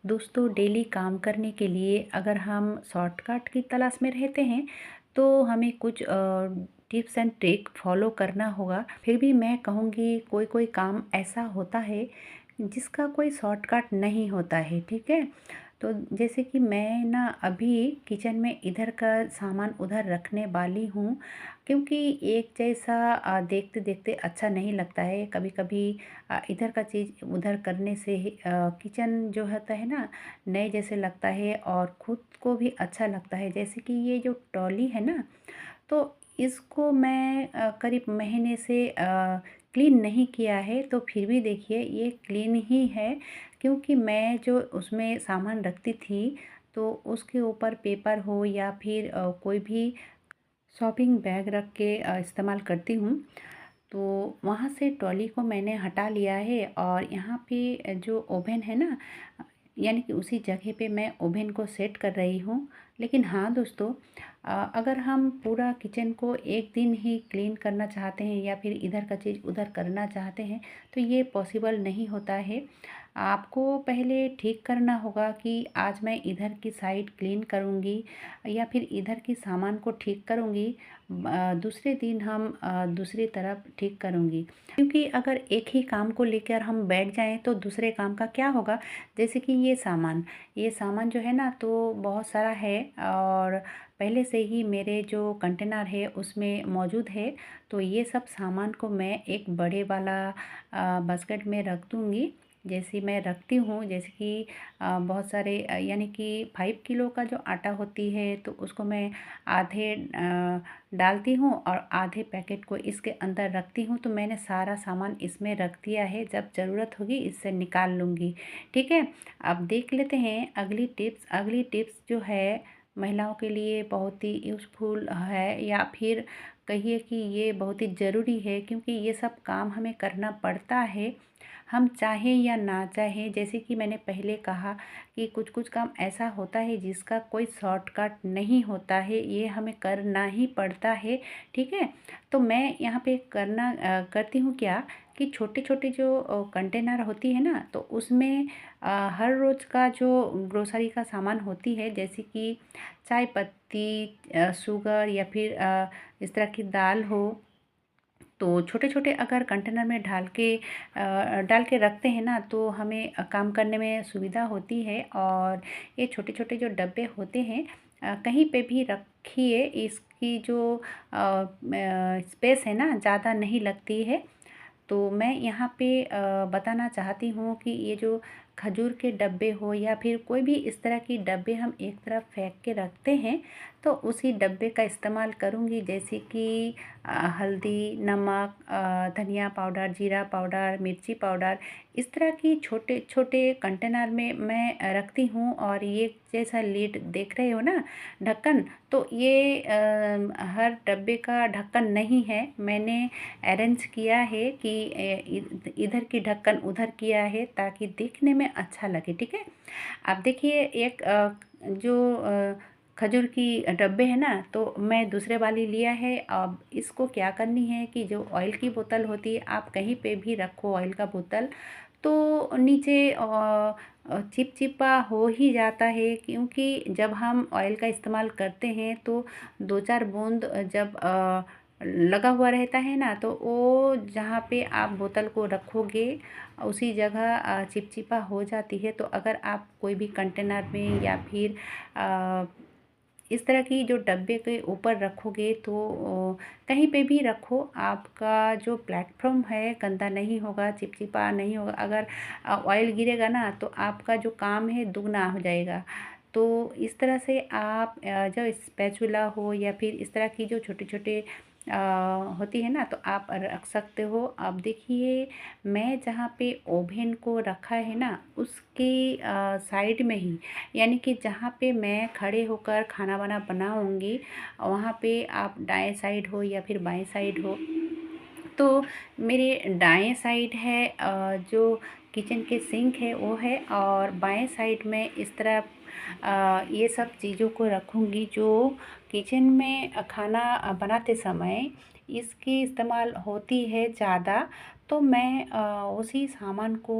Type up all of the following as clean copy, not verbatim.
दोस्तों डेली काम करने के लिए अगर हम शॉर्टकट की तलाश में रहते हैं तो हमें कुछ टिप्स एंड ट्रिक फॉलो करना होगा। फिर भी मैं कहूँगी कोई कोई काम ऐसा होता है जिसका कोई शॉर्टकट नहीं होता है, ठीक है। तो जैसे कि मैं ना अभी किचन में इधर का सामान उधर रखने वाली हूँ, क्योंकि एक जैसा देखते देखते अच्छा नहीं लगता है। कभी कभी इधर का चीज़ उधर करने से किचन जो होता है ना, नए जैसे लगता है और ख़ुद को भी अच्छा लगता है। जैसे कि ये जो ट्रॉली है ना, तो इसको मैं करीब महीने से क्लीन नहीं किया है, तो फिर भी देखिए ये क्लीन ही है। क्योंकि मैं जो उसमें सामान रखती थी तो उसके ऊपर पेपर हो या फिर कोई भी शॉपिंग बैग रख के इस्तेमाल करती हूँ। तो वहाँ से ट्रॉली को मैंने हटा लिया है और यहाँ पे जो ओवन है ना, यानी कि उसी जगह पे मैं ओवन को सेट कर रही हूँ। लेकिन हाँ दोस्तों, अगर हम पूरा किचन को एक दिन ही क्लीन करना चाहते हैं या फिर इधर का चीज़ उधर करना चाहते हैं तो ये पॉसिबल नहीं होता है। आपको पहले ठीक करना होगा कि आज मैं इधर की साइड क्लीन करूँगी या फिर इधर की सामान को ठीक करूँगी, दूसरे दिन हम दूसरी तरफ ठीक करूँगी। क्योंकि अगर एक ही काम को लेकर हम बैठ जाएं तो दूसरे काम का क्या होगा। जैसे कि ये सामान जो है ना, तो बहुत सारा है और पहले से ही मेरे जो कंटेनर है उसमें मौजूद है। तो ये सब सामान को मैं एक बड़े वाला बास्केट में रख दूँगी। जैसे मैं रखती हूँ, जैसे कि बहुत सारे यानी कि 5 किलो का जो आटा होती है तो उसको मैं आधे डालती हूँ और आधे पैकेट को इसके अंदर रखती हूँ। तो मैंने सारा सामान इसमें रख दिया है, जब ज़रूरत होगी इससे निकाल लूँगी, ठीक है। अब देख लेते हैं अगली टिप्स जो है महिलाओं के लिए बहुत ही यूज़फुल है, या फिर कहिए कि ये बहुत ही ज़रूरी है, क्योंकि ये सब काम हमें करना पड़ता है, हम चाहें या ना चाहें। जैसे कि मैंने पहले कहा कि कुछ कुछ काम ऐसा होता है जिसका कोई शॉर्टकट नहीं होता है, ये हमें करना ही पड़ता है, ठीक है। तो मैं यहाँ पे करती हूँ क्या कि छोटे छोटे जो कंटेनर होती है ना, तो उसमें हर रोज़ का जो ग्रोसरी का सामान होती है, जैसे कि चाय पत्ती, शुगर या फिर इस तरह की दाल हो, तो छोटे छोटे अगर कंटेनर में डाल के रखते हैं ना, तो हमें काम करने में सुविधा होती है। और ये छोटे छोटे जो डब्बे होते हैं, कहीं पे भी रखिए, इसकी जो स्पेस है ना ज़्यादा नहीं लगती है। तो मैं यहाँ पे बताना चाहती हूँ कि ये जो खजूर के डब्बे हो या फिर कोई भी इस तरह की डब्बे हम एक तरफ फेंक के रखते हैं, तो उसी डब्बे का इस्तेमाल करूँगी। जैसे कि हल्दी, नमक, धनिया पाउडर, जीरा पाउडर, मिर्ची पाउडर, इस तरह की छोटे छोटे कंटेनर में मैं रखती हूँ। और ये जैसा लीड देख रहे हो ना, ढक्कन, तो ये हर डब्बे का ढक्कन नहीं है, मैंने अरेंज किया है कि इधर की ढक्कन उधर किया है ताकि देखने में अच्छा लगे, ठीक है। अब देखिए एक जो खजूर की डब्बे है ना, तो मैं दूसरे वाली लिया है। अब इसको क्या करनी है कि जो ऑयल की बोतल होती है, आप कहीं पे भी रखो ऑयल का बोतल, तो नीचे चिपचिपा हो ही जाता है। क्योंकि जब हम ऑयल का इस्तेमाल करते हैं तो दो चार बूंद जब लगा हुआ रहता है ना, तो वो जहाँ पे आप बोतल को रखोगे उसी जगह चिपचिपा हो जाती है। तो अगर आप कोई भी कंटेनर में या फिर इस तरह की जो डब्बे के ऊपर रखोगे, तो कहीं पे भी रखो, आपका जो प्लेटफॉर्म है गंदा नहीं होगा, चिपचिपा नहीं होगा। अगर ऑयल गिरेगा ना, तो आपका जो काम है दुगना हो जाएगा। तो इस तरह से आप जो स्पैचुला हो या फिर इस तरह की जो छोटे छोटे होती है ना, तो आप रख सकते हो। अब देखिए मैं जहाँ पे ओवन को रखा है ना, उसके साइड में ही, यानी कि जहाँ पे मैं खड़े होकर खाना वाना बनाऊँगी, वहाँ पे आप दाएं साइड हो या फिर बाएं साइड हो, तो मेरे दाएं साइड है जो किचन के सिंक है वो है, और बाएं साइड में इस तरह ये सब चीज़ों को रखूँगी जो किचन में खाना बनाते समय इसकी इस्तेमाल होती है ज़्यादा। तो मैं उसी सामान को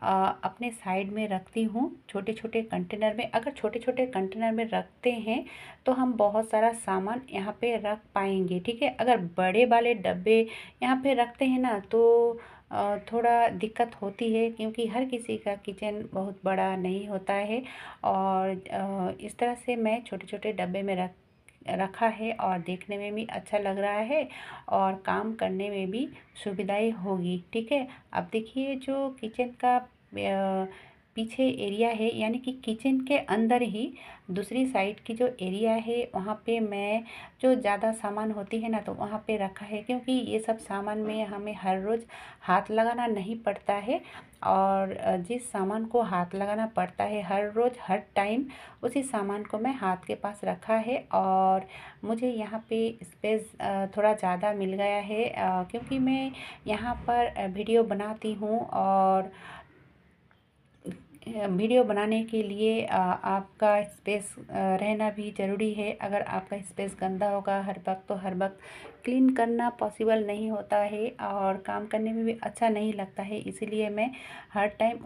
अपने साइड में रखती हूँ छोटे छोटे कंटेनर में। अगर छोटे छोटे कंटेनर में रखते हैं तो हम बहुत सारा सामान यहाँ पे रख पाएंगे, ठीक है। अगर बड़े वाले डब्बे यहाँ पे रखते हैं ना तो थोड़ा दिक्कत होती है, क्योंकि हर किसी का किचन बहुत बड़ा नहीं होता है। और इस तरह से मैं छोटे छोटे डब्बे में रखा है और देखने में भी अच्छा लग रहा है और काम करने में भी सुविधाएं होगी, ठीक है। अब देखिए जो किचन का पीछे एरिया है, यानी कि किचन के अंदर ही दूसरी साइड की जो एरिया है वहाँ पे मैं जो ज़्यादा सामान होती है ना तो वहाँ पे रखा है, क्योंकि ये सब सामान में हमें हर रोज़ हाथ लगाना नहीं पड़ता है। और जिस सामान को हाथ लगाना पड़ता है हर रोज़ हर टाइम, उसी सामान को मैं हाथ के पास रखा है। और मुझे यहाँ पे स्पेस थोड़ा ज़्यादा मिल गया है, क्योंकि मैं यहाँ पर वीडियो बनाती हूँ। और वीडियो बनाने के लिए आपका स्पेस रहना भी ज़रूरी है। अगर आपका स्पेस गंदा होगा हर वक्त तो हर वक्त क्लीन करना पॉसिबल नहीं होता है और काम करने में भी अच्छा नहीं लगता है। इसीलिए मैं हर टाइम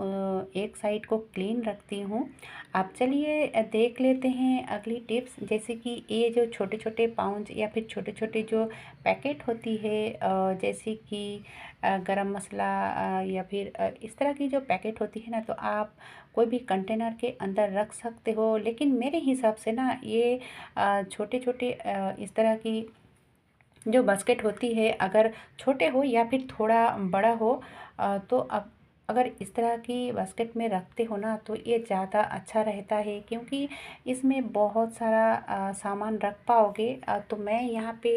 एक साइड को क्लीन रखती हूँ। आप चलिए देख लेते हैं अगली टिप्स, जैसे कि ये जो छोटे छोटे पाउच या फिर छोटे छोटे जो पैकेट होती है, जैसे कि गरम मसाला या फिर इस तरह की जो पैकेट होती है ना, तो आप कोई भी कंटेनर के अंदर रख सकते हो। लेकिन मेरे हिसाब से ना ये छोटे छोटे इस तरह की जो बास्केट होती है, अगर छोटे हो या फिर थोड़ा बड़ा हो, तो अब अगर इस तरह की बास्केट में रखते हो ना तो ये ज़्यादा अच्छा रहता है, क्योंकि इसमें बहुत सारा सामान रख पाओगे। तो मैं यहाँ पे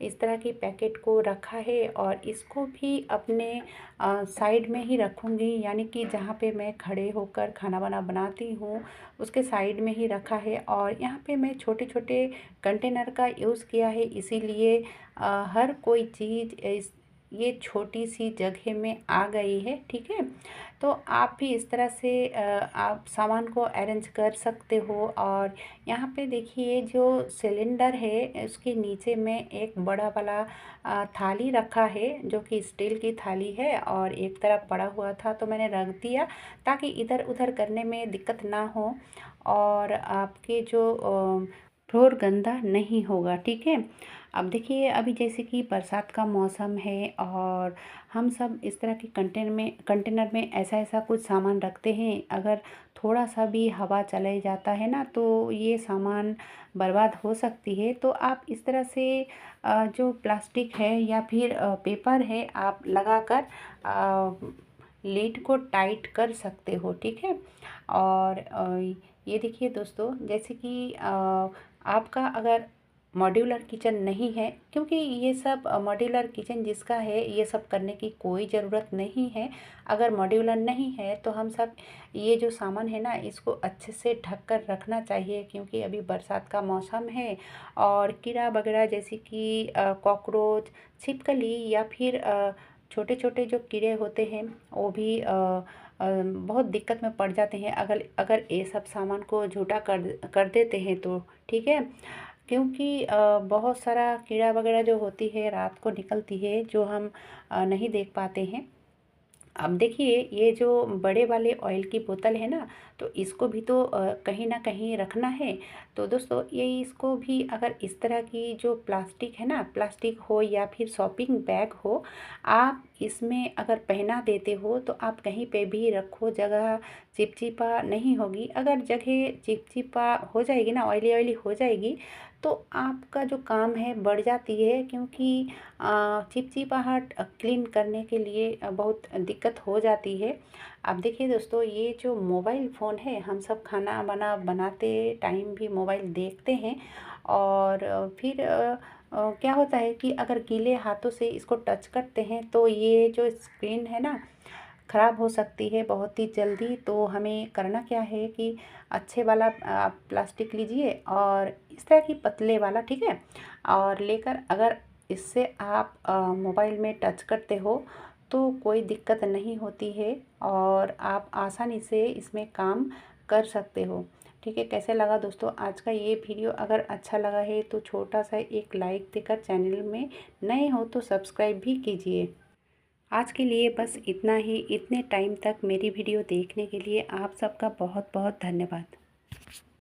इस तरह की पैकेट को रखा है और इसको भी अपने साइड में ही रखूँगी, यानी कि जहाँ पे मैं खड़े होकर खाना वाना बनाती हूँ उसके साइड में ही रखा है। और यहाँ पे मैं छोटे छोटे कंटेनर का यूज़ किया है, इसीलिए हर कोई चीज़ इस ये छोटी सी जगह में आ गई है, ठीक है। तो आप भी इस तरह से आप सामान को अरेंज कर सकते हो। और यहाँ पे देखिए जो सिलेंडर है उसके नीचे में एक बड़ा वाला थाली रखा है, जो कि स्टील की थाली है और एक तरफ पड़ा हुआ था तो मैंने रख दिया ताकि इधर उधर करने में दिक्कत ना हो और आपके जो फ्लोर गंदा नहीं होगा, ठीक है। अब देखिए अभी जैसे कि बरसात का मौसम है और हम सब इस तरह के कंटेनर में ऐसा ऐसा कुछ सामान रखते हैं, अगर थोड़ा सा भी हवा चले जाता है ना तो ये सामान बर्बाद हो सकती है। तो आप इस तरह से जो प्लास्टिक है या फिर पेपर है आप लगाकर लीड को टाइट कर सकते हो, ठीक है। और ये देखिए दोस्तों, जैसे कि आपका अगर मॉड्यूलर किचन नहीं है, क्योंकि ये सब मॉड्यूलर किचन जिसका है ये सब करने की कोई ज़रूरत नहीं है। अगर मॉड्यूलर नहीं है तो हम सब ये जो सामान है ना इसको अच्छे से ढक कर रखना चाहिए, क्योंकि अभी बरसात का मौसम है और कीड़ा वगैरह जैसे कि कॉकरोच, छिपकली या फिर छोटे छोटे जो कीड़े होते हैं वो भी बहुत दिक्कत में पड़ जाते हैं अगर अगर ये सब सामान को झूठा कर देते हैं तो, ठीक है। क्योंकि बहुत सारा कीड़ा वगैरह जो होती है रात को निकलती है जो हम नहीं देख पाते हैं। अब देखिए ये जो बड़े वाले ऑयल की बोतल है ना, तो इसको भी तो कहीं ना कहीं रखना है। तो दोस्तों ये इसको भी अगर इस तरह की जो प्लास्टिक है ना, प्लास्टिक हो या फिर शॉपिंग बैग हो, आप इसमें अगर पहना देते हो तो आप कहीं पे भी रखो, जगह चिपचिपा नहीं होगी। अगर जगह चिपचिपा हो जाएगी ना, ऑयली ऑयली हो जाएगी, तो आपका जो काम है बढ़ जाती है, क्योंकि चिपचिपाहट क्लीन करने के लिए बहुत दिक्कत हो जाती है। अब देखिए दोस्तों ये जो मोबाइल फ़ोन है, हम सब खाना बनाते टाइम भी मोबाइल देखते हैं और फिर क्या होता है कि अगर गीले हाथों से इसको टच करते हैं तो ये जो स्क्रीन है ना ख़राब हो सकती है बहुत ही जल्दी। तो हमें करना क्या है कि अच्छे वाला आप प्लास्टिक लीजिए और इस तरह की पतले वाला, ठीक है, और लेकर अगर इससे आप मोबाइल में टच करते हो तो कोई दिक्कत नहीं होती है और आप आसानी से इसमें काम कर सकते हो, ठीक है। कैसे लगा दोस्तों आज का ये वीडियो? अगर अच्छा लगा है तो छोटा सा एक लाइक देकर चैनल में नए हो तो सब्सक्राइब भी कीजिए। आज के लिए बस इतना ही। इतने टाइम तक मेरी वीडियो देखने के लिए आप सबका बहुत बहुत धन्यवाद।